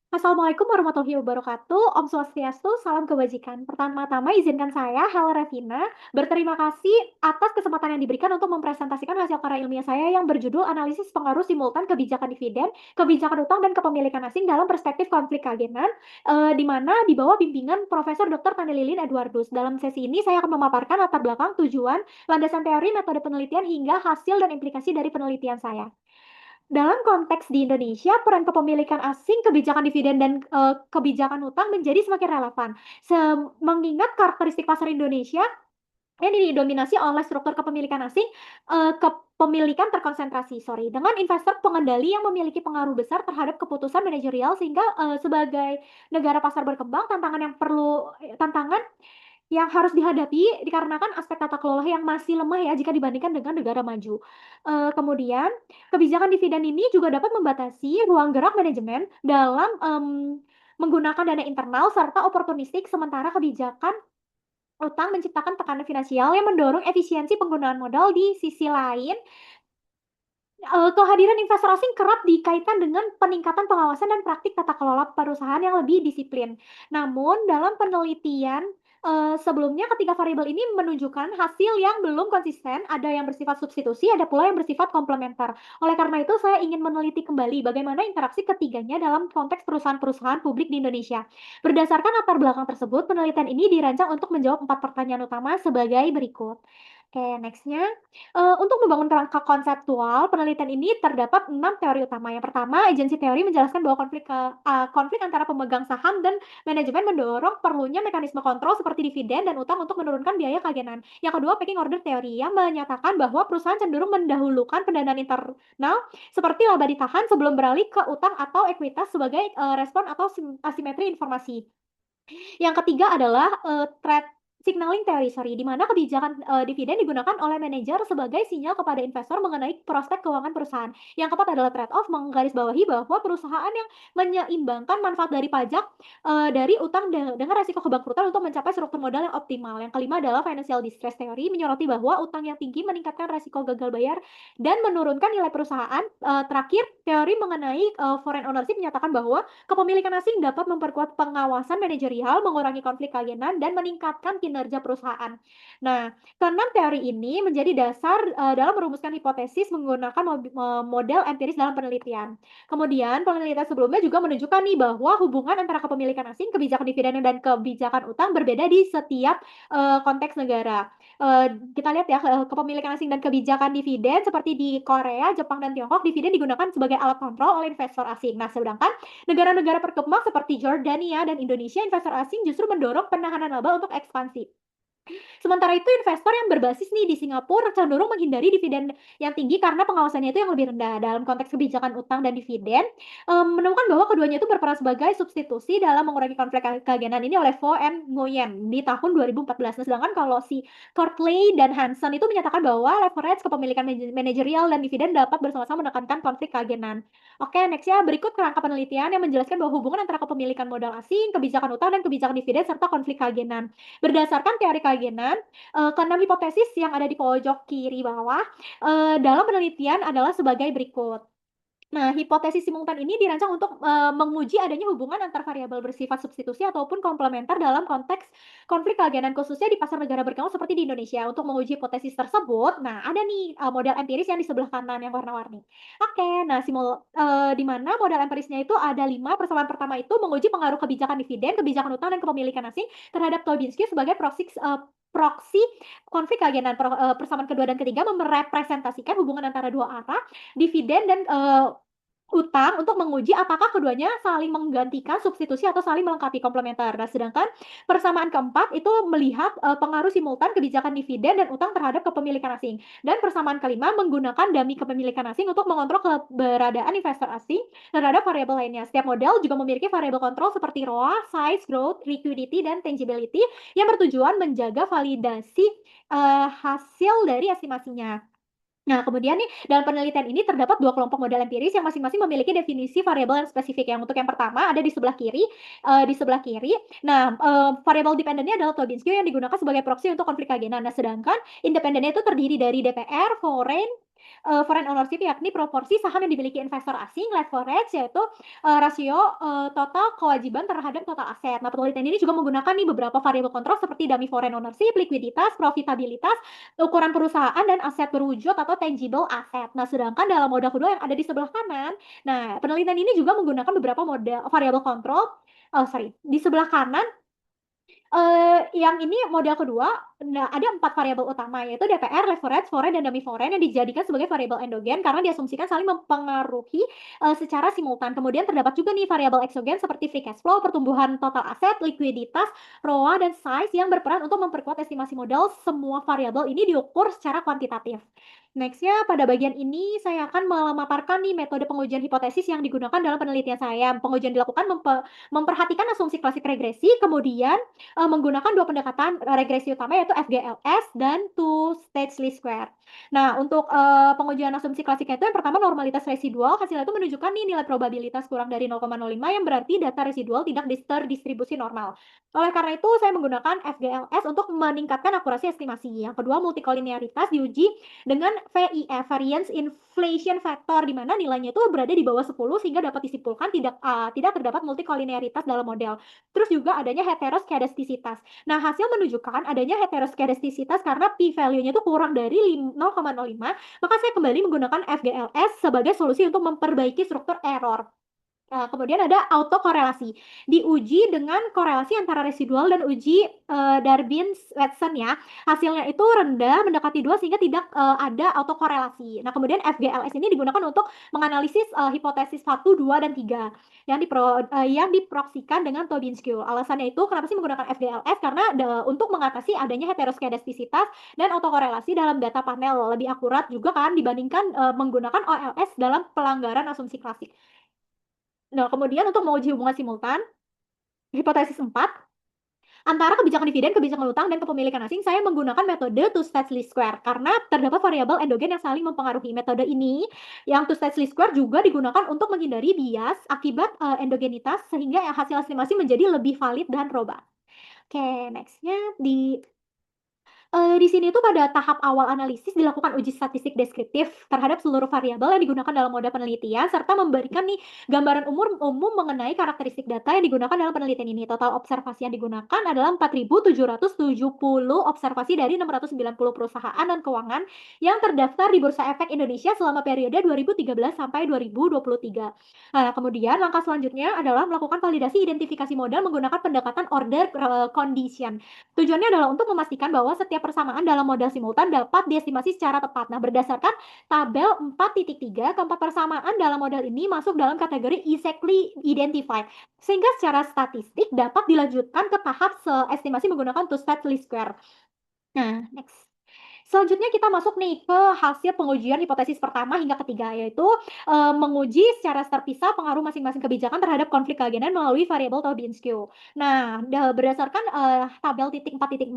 Assalamualaikum warahmatullahi wabarakatuh. Om Swastiastu, salam kebajikan. Pertama-tama izinkan saya, Hela Revina, berterima kasih atas kesempatan yang diberikan untuk mempresentasikan hasil karya ilmiah saya yang berjudul Analisis Pengaruh Simultan Kebijakan Dividen, Kebijakan Utang, dan Kepemilikan Asing dalam Perspektif Konflik Keagenan, di mana di bawah bimbingan Profesor Dr. Lilin Edwardus. Dalam sesi ini, saya akan memaparkan latar belakang, tujuan, landasan teori, metode penelitian, hingga hasil dan implikasi dari penelitian saya. Dalam konteks di Indonesia, peran kepemilikan asing, kebijakan dividen, dan kebijakan utang menjadi semakin relevan. Mengingat karakteristik pasar Indonesia yang didominasi oleh struktur kepemilikan asing, kepemilikan terkonsentrasi, sorry, dengan investor pengendali yang memiliki pengaruh besar terhadap keputusan manajerial, sehingga sebagai negara pasar berkembang, tantangan yang harus dihadapi dikarenakan aspek tata kelola yang masih lemah ya jika dibandingkan dengan negara maju. Kemudian kebijakan dividen ini juga dapat membatasi ruang gerak manajemen dalam menggunakan dana internal serta oportunistik, sementara kebijakan utang menciptakan tekanan finansial yang mendorong efisiensi penggunaan modal. Di sisi lain, kehadiran investor asing kerap dikaitkan dengan peningkatan pengawasan dan praktik tata kelola perusahaan yang lebih disiplin. Namun, dalam penelitian sebelumnya, ketiga variabel ini menunjukkan hasil yang belum konsisten, ada yang bersifat substitusi, ada pula yang bersifat komplementer. Oleh karena itu, saya ingin meneliti kembali bagaimana interaksi ketiganya dalam konteks perusahaan-perusahaan publik di Indonesia. Berdasarkan latar belakang tersebut, penelitian ini dirancang untuk menjawab 4 pertanyaan utama sebagai berikut. Oke, nextnya. Untuk membangun kerangka konseptual, penelitian ini terdapat 6 teori utama. Yang pertama, agency teori menjelaskan bahwa konflik antara pemegang saham dan manajemen mendorong perlunya mekanisme kontrol seperti dividen dan utang untuk menurunkan biaya keagenan. Yang kedua, pecking order teori yang menyatakan bahwa perusahaan cenderung mendahulukan pendanaan internal seperti laba ditahan sebelum beralih ke utang atau ekuitas sebagai respon atau asimetri informasi. Yang ketiga adalah trade signaling theory, sorry, di mana kebijakan dividen digunakan oleh manajer sebagai sinyal kepada investor mengenai prospek keuangan perusahaan. Yang keempat adalah trade-off, menggarisbawahi bahwa perusahaan yang menyeimbangkan manfaat dari pajak dari utang dengan resiko kebangkrutan untuk mencapai struktur modal yang optimal. Yang kelima adalah financial distress theory, menyoroti bahwa utang yang tinggi meningkatkan resiko gagal bayar dan menurunkan nilai perusahaan. Terakhir, teori mengenai foreign ownership menyatakan bahwa kepemilikan asing dapat memperkuat pengawasan manajerial, mengurangi konflik keagenan, dan meningkatkan kinerja perusahaan. Nah, keenam teori ini menjadi dasar dalam merumuskan hipotesis menggunakan model empiris dalam penelitian. Kemudian, penelitian sebelumnya juga menunjukkan nih bahwa hubungan antara kepemilikan asing, kebijakan dividen, dan kebijakan utang berbeda di setiap konteks negara. Kita lihat ya, kepemilikan asing dan kebijakan dividen seperti di Korea, Jepang, dan Tiongkok, dividen digunakan sebagai alat kontrol oleh investor asing. Nah, sedangkan negara-negara berkembang seperti Jordania dan Indonesia, investor asing justru mendorong penahanan laba untuk ekspansi. Sementara itu, investor yang berbasis nih di Singapura cenderung menghindari dividen yang tinggi karena pengawasannya itu yang lebih rendah. Dalam konteks kebijakan utang dan dividen, menemukan bahwa keduanya itu berperan sebagai substitusi dalam mengurangi konflik keagenan ini oleh Vo and Nguyen di tahun 2014. Nah, sedangkan kalau si Courtley dan Hansen itu menyatakan bahwa leverage kepemilikan manajerial dan dividen dapat bersama-sama menekankan konflik keagenan. Oke, next ya. Berikut kerangka penelitian yang menjelaskan bahwa hubungan antara kepemilikan modal asing, kebijakan utang, dan kebijakan dividen serta konflik keagenan. Berdasarkan teori keagenan, keenam hipotesis yang ada di pojok kiri bawah dalam penelitian adalah sebagai berikut. Nah, hipotesis simultan ini dirancang untuk menguji adanya hubungan antar variabel bersifat substitusi ataupun komplementer dalam konteks konflik keagenan, khususnya di pasar negara berkembang seperti di Indonesia. Untuk menguji hipotesis tersebut, nah ada nih model empiris yang di sebelah kanan yang warna-warni. Oke, nah di mana model empirisnya itu ada 5. Persamaan pertama itu menguji pengaruh kebijakan dividen, kebijakan utang, dan kepemilikan asing terhadap Tobinski sebagai proksi konflik keagenan. Persamaan kedua dan ketiga merepresentasikan hubungan antara dua arah, dividen dan utang, untuk menguji apakah keduanya saling menggantikan, substitusi, atau saling melengkapi, komplementer. Nah, sedangkan persamaan keempat itu melihat pengaruh simultan kebijakan dividen dan utang terhadap kepemilikan asing. Dan persamaan kelima menggunakan dummy kepemilikan asing untuk mengontrol keberadaan investor asing terhadap variabel lainnya. Setiap model juga memiliki variabel kontrol seperti ROA, size, growth, liquidity, dan tangibility yang bertujuan menjaga validasi hasil dari estimasinya. Nah, kemudian nih, dalam penelitian ini terdapat 2 kelompok model empiris yang masing-masing memiliki definisi variabel yang spesifik. Yang untuk yang pertama ada di sebelah kiri, di sebelah kiri. Nah, variabel dependennya adalah Tobinski yang digunakan sebagai proksi untuk konflik keagenan. Nah, sedangkan independennya itu terdiri dari DPR, foreign, foreign ownership yakni proporsi saham yang dimiliki investor asing, leverage yaitu rasio total kewajiban terhadap total aset. Nah, penelitian ini juga menggunakan nih beberapa variabel kontrol seperti dummy foreign ownership, likuiditas, profitabilitas, ukuran perusahaan dan aset berwujud atau tangible asset. Nah, sedangkan dalam model kedua yang ada di sebelah kanan, nah penelitian ini juga menggunakan beberapa model variabel kontrol. Sorry, di sebelah kanan yang ini model kedua, nah ada 4 variabel utama yaitu DPR, leverage, foreign, dan dummy foreign yang dijadikan sebagai variabel endogen karena diasumsikan saling mempengaruhi secara simultan. Kemudian terdapat juga nih variabel eksogen seperti free cash flow, pertumbuhan total aset, likuiditas, ROA, dan size yang berperan untuk memperkuat estimasi modal. Semua variabel ini diukur secara kuantitatif. Nextnya, pada bagian ini saya akan memaparkan nih metode pengujian hipotesis yang digunakan dalam penelitian saya. Pengujian dilakukan memperhatikan asumsi klasik regresi, kemudian menggunakan dua pendekatan regresi utama yaitu FGLS dan two stage least square. Nah, untuk pengujian asumsi klasiknya itu yang pertama normalitas residual, hasilnya itu menunjukkan nih nilai probabilitas kurang dari 0,05 yang berarti data residual tidak terdistribusi normal. Oleh karena itu, saya menggunakan FGLS untuk meningkatkan akurasi estimasi. Yang kedua, multikolinearitas diuji dengan VIF, variance inflation factor, di mana nilainya itu berada di bawah 10 sehingga dapat disimpulkan tidak terdapat multikolinearitas dalam model. Terus juga adanya heteroskedastisitas. Nah, hasil menunjukkan adanya heteroskedastisitas karena p-value-nya itu kurang dari 0,05, maka saya kembali menggunakan FGLS sebagai solusi untuk memperbaiki struktur error. Kemudian ada autokorelasi. Diuji dengan korelasi antara residual dan uji Darwin-Watson ya. Hasilnya itu rendah mendekati 2 sehingga tidak ada autokorelasi. Nah, kemudian FGLS ini digunakan untuk menganalisis hipotesis 1, 2, dan 3 yang diproksikan dengan Tobin-Skew. Alasannya itu kenapa sih menggunakan FGLS? Karena untuk mengatasi adanya heteroskedastisitas dan autokorelasi dalam data panel lebih akurat juga kan dibandingkan menggunakan OLS dalam pelanggaran asumsi klasik. Nah, kemudian untuk menguji hubungan simultan, hipotesis 4, antara kebijakan dividen, kebijakan utang, dan kepemilikan asing, saya menggunakan metode two-stage least square karena terdapat variabel endogen yang saling mempengaruhi. Metode ini, yang two-stage least square juga digunakan untuk menghindari bias akibat endogenitas sehingga hasil estimasi menjadi lebih valid dan robust. Oke, nextnya di sini tuh pada tahap awal analisis dilakukan uji statistik deskriptif terhadap seluruh variabel yang digunakan dalam model penelitian serta memberikan nih gambaran umum mengenai karakteristik data yang digunakan dalam penelitian ini. Total observasi yang digunakan adalah 4.770 observasi dari 690 perusahaan dan keuangan yang terdaftar di Bursa Efek Indonesia selama periode 2013 sampai 2023. Nah, kemudian langkah selanjutnya adalah melakukan validasi identifikasi modal menggunakan pendekatan order condition. Tujuannya adalah untuk memastikan bahwa setiap persamaan dalam model simultan dapat diestimasi secara tepat. Nah, berdasarkan tabel 4.3, keempat persamaan dalam model ini masuk dalam kategori exactly identified. Sehingga secara statistik dapat dilanjutkan ke tahap estimasi menggunakan two-stage least square. Nah, next. Selanjutnya kita masuk nih ke hasil pengujian hipotesis pertama hingga ketiga, yaitu menguji secara terpisah pengaruh masing-masing kebijakan terhadap konflik keagenan melalui variabel Tobin-Skew. Nah, berdasarkan tabel titik 4 titik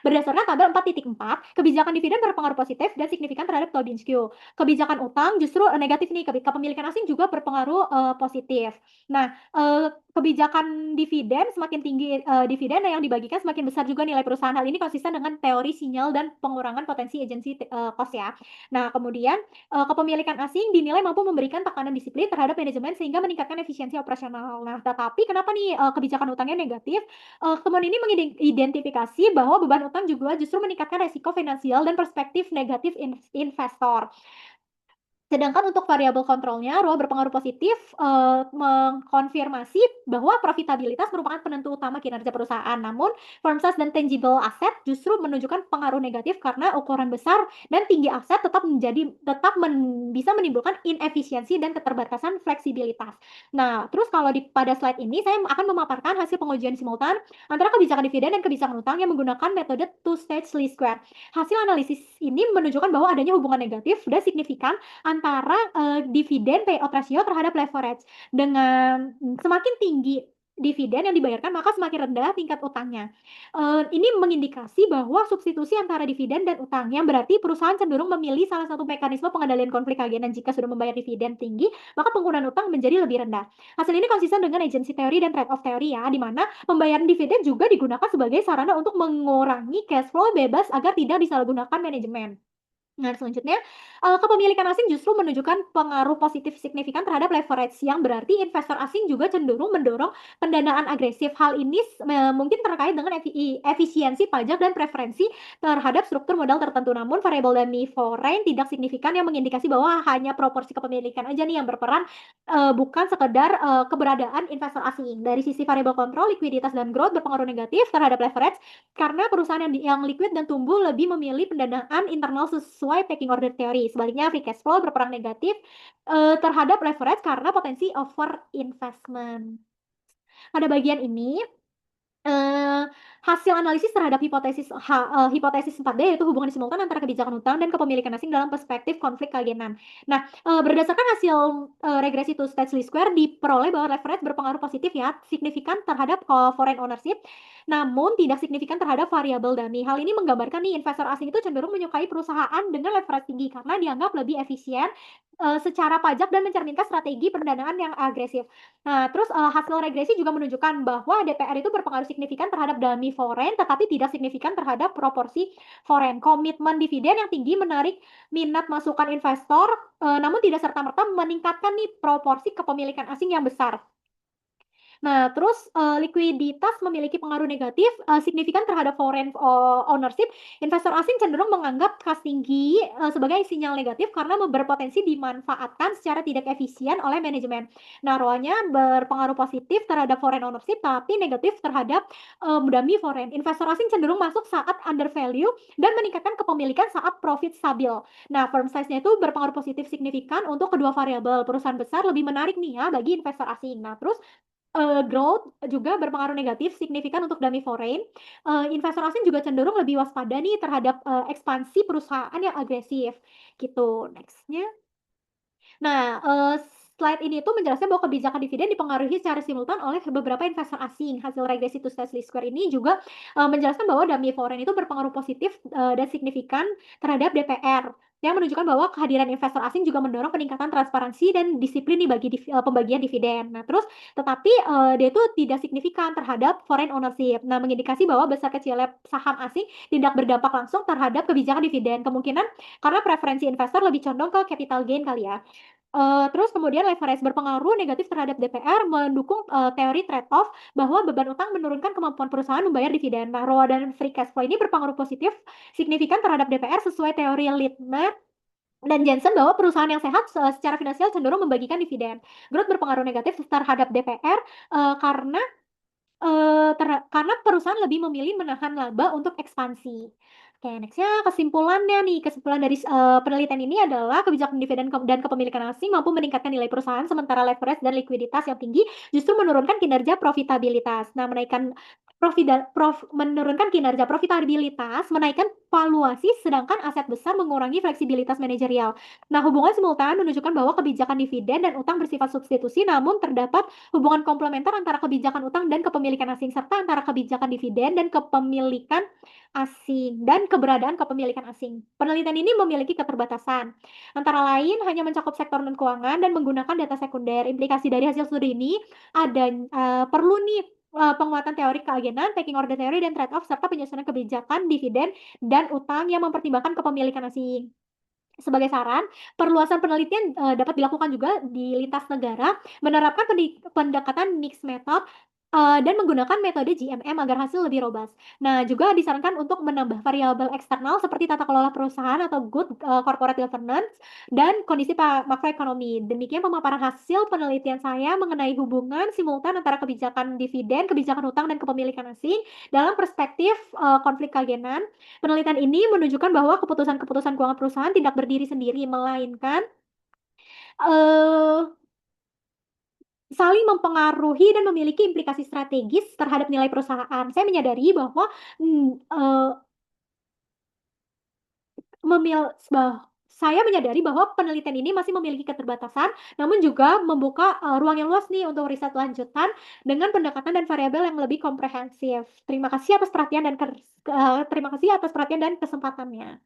berdasarkan tabel 4.4, kebijakan dividen berpengaruh positif dan signifikan terhadap Tobin-Skew. Kebijakan utang justru negatif nih, kepemilikan asing juga berpengaruh positif. Nah, kebijakan dividen semakin tinggi dividen yang dibagikan semakin besar juga nilai perusahaan. Hal ini konsisten dengan teori sinyal dan pengurangan potensi agency cost ya. Nah, kemudian kepemilikan asing dinilai mampu memberikan tekanan disiplin terhadap manajemen sehingga meningkatkan efisiensi operasional. Nah, tetapi kenapa nih kebijakan utangnya negatif? Temuan ini mengidentifikasi bahwa beban utang juga justru meningkatkan resiko finansial dan perspektif negatif investor. Sedangkan untuk variabel kontrolnya, ROA berpengaruh positif, mengkonfirmasi bahwa profitabilitas merupakan penentu utama kinerja perusahaan. Namun, firm size dan tangible asset justru menunjukkan pengaruh negatif karena ukuran besar dan tinggi aset bisa menimbulkan inefisiensi dan keterbatasan fleksibilitas. Nah, terus kalau pada slide ini saya akan memaparkan hasil pengujian simultan antara kebijakan dividen dan kebijakan utang yang menggunakan metode two-stage least square. Hasil analisis ini menunjukkan bahwa adanya hubungan negatif dan signifikan antara dividen payout ratio terhadap leverage. Dengan semakin tinggi dividen yang dibayarkan, maka semakin rendah tingkat utangnya. Ini mengindikasi bahwa substitusi antara dividen dan utang, yang berarti perusahaan cenderung memilih salah satu mekanisme pengendalian konflik keagenan. Jika sudah membayar dividen tinggi, maka penggunaan utang menjadi lebih rendah. Hasil ini konsisten dengan agency teori dan trade-off teori ya, di mana pembayaran dividen juga digunakan sebagai sarana untuk mengurangi cash flow bebas agar tidak disalahgunakan manajemen. Nah, selanjutnya, kepemilikan asing justru menunjukkan pengaruh positif signifikan terhadap leverage, yang berarti investor asing juga cenderung mendorong pendanaan agresif. Hal ini mungkin terkait dengan efisiensi pajak dan preferensi terhadap struktur modal tertentu. Namun variabel dummy foreign tidak signifikan yang mengindikasi bahwa hanya proporsi kepemilikan aja nih yang berperan, bukan sekedar, keberadaan investor asing. Dari sisi variabel kontrol, likuiditas dan growth berpengaruh negatif terhadap leverage, karena perusahaan yang liquid dan tumbuh lebih memilih pendanaan internal sesuai pecking order teori. Sebaliknya, free cash flow berperan negatif terhadap leverage karena potensi over investment. Pada bagian ini, Eee, hasil analisis terhadap hipotesis 4D, yaitu hubungan simultan antara kebijakan utang dan kepemilikan asing dalam perspektif konflik keagenan. Nah, berdasarkan hasil, regresi two stage least square diperoleh bahwa leverage berpengaruh positif ya, signifikan terhadap, foreign ownership, namun tidak signifikan terhadap variabel dummy. Hal ini menggambarkan nih, investor asing itu cenderung menyukai perusahaan dengan leverage tinggi karena dianggap lebih efisien, secara pajak dan mencerminkan strategi pendanaan yang agresif. Nah, terus, hasil regresi juga menunjukkan bahwa DPR itu berpengaruh signifikan terhadap dummy foreign, tetapi tidak signifikan terhadap proporsi foreign. Komitmen dividen yang tinggi menarik minat masukan investor, namun tidak serta-merta meningkatkan nih proporsi kepemilikan asing yang besar. Nah, terus, likuiditas memiliki pengaruh negatif, signifikan terhadap foreign, ownership. Investor asing cenderung menganggap kas tinggi, sebagai sinyal negatif karena berpotensi dimanfaatkan secara tidak efisien oleh manajemen. Nah, ROA-nya berpengaruh positif terhadap foreign ownership, tapi negatif terhadap, dummy foreign. Investor asing cenderung masuk saat undervalue dan meningkatkan kepemilikan saat profit stabil. Nah, firm size-nya itu berpengaruh positif signifikan untuk kedua variabel. Perusahaan besar lebih menarik nih ya bagi investor asing. Nah, terus growth juga berpengaruh negatif signifikan untuk dummy foreign. Investor asing juga cenderung lebih waspada nih terhadap, ekspansi perusahaan yang agresif, gitu. Next-nya. Nah, slide ini tuh menjelaskan bahwa kebijakan dividen dipengaruhi secara simultan oleh beberapa investor asing. Hasil regresi two stage least square ini juga, menjelaskan bahwa dummy foreign itu berpengaruh positif, dan signifikan terhadap DPR, yang menunjukkan bahwa kehadiran investor asing juga mendorong peningkatan transparansi dan disiplin nih bagi pembagian dividen. Nah, terus tetapi, dia itu tidak signifikan terhadap foreign ownership. Nah, mengindikasi bahwa besar kecilnya saham asing tidak berdampak langsung terhadap kebijakan dividen. Kemungkinan karena preferensi investor lebih condong ke capital gain kali ya. Terus kemudian leverage berpengaruh negatif terhadap DPR, mendukung, teori trade off bahwa beban utang menurunkan kemampuan perusahaan membayar dividen. Nah, ROA dan free cash flow ini berpengaruh positif signifikan terhadap DPR sesuai teori Littner dan Jensen bahwa perusahaan yang sehat secara finansial cenderung membagikan dividen. Growth berpengaruh negatif terhadap DPR, karena karena perusahaan lebih memilih menahan laba untuk ekspansi. Oke, next-nya kesimpulannya nih, kesimpulan dari penelitian ini adalah kebijakan dividen dan kepemilikan asing mampu meningkatkan nilai perusahaan, sementara leverage dan likuiditas yang tinggi justru menurunkan kinerja profitabilitas. Nah, menurunkan kinerja profitabilitas, menaikkan valuasi, sedangkan aset besar mengurangi fleksibilitas manajerial. Nah, hubungan simultan menunjukkan bahwa kebijakan dividen dan utang bersifat substitusi, namun terdapat hubungan komplementer antara kebijakan utang dan kepemilikan asing, serta antara kebijakan dividen dan kepemilikan asing, dan keberadaan kepemilikan asing. Penelitian ini memiliki keterbatasan, antara lain hanya mencakup sektor non-keuangan dan menggunakan data sekunder. Implikasi dari hasil studi ini perlu nih penguatan teori keagenan, pecking order theory, dan trade off, serta penyusunan kebijakan dividen dan utang yang mempertimbangkan kepemilikan asing. Sebagai saran, perluasan penelitian, dapat dilakukan juga di lintas negara, menerapkan pendekatan mixed method, dan menggunakan metode GMM agar hasil lebih robust. Nah, juga disarankan untuk menambah variabel eksternal seperti tata kelola perusahaan atau good, corporate governance dan kondisi makroekonomi. Demikian pemaparan hasil penelitian saya mengenai hubungan simultan antara kebijakan dividen, kebijakan utang, dan kepemilikan asing dalam perspektif, konflik keagenan. Penelitian ini menunjukkan bahwa keputusan-keputusan keuangan perusahaan tidak berdiri sendiri, melainkan, eee, saling mempengaruhi dan memiliki implikasi strategis terhadap nilai perusahaan. Saya menyadari bahwa, mmm, eee, memil bah saya menyadari bahwa penelitian ini masih memiliki keterbatasan, namun juga membuka, ruang yang luas nih untuk riset lanjutan dengan pendekatan dan variabel yang lebih komprehensif. Terima kasih atas perhatian dan kesempatannya.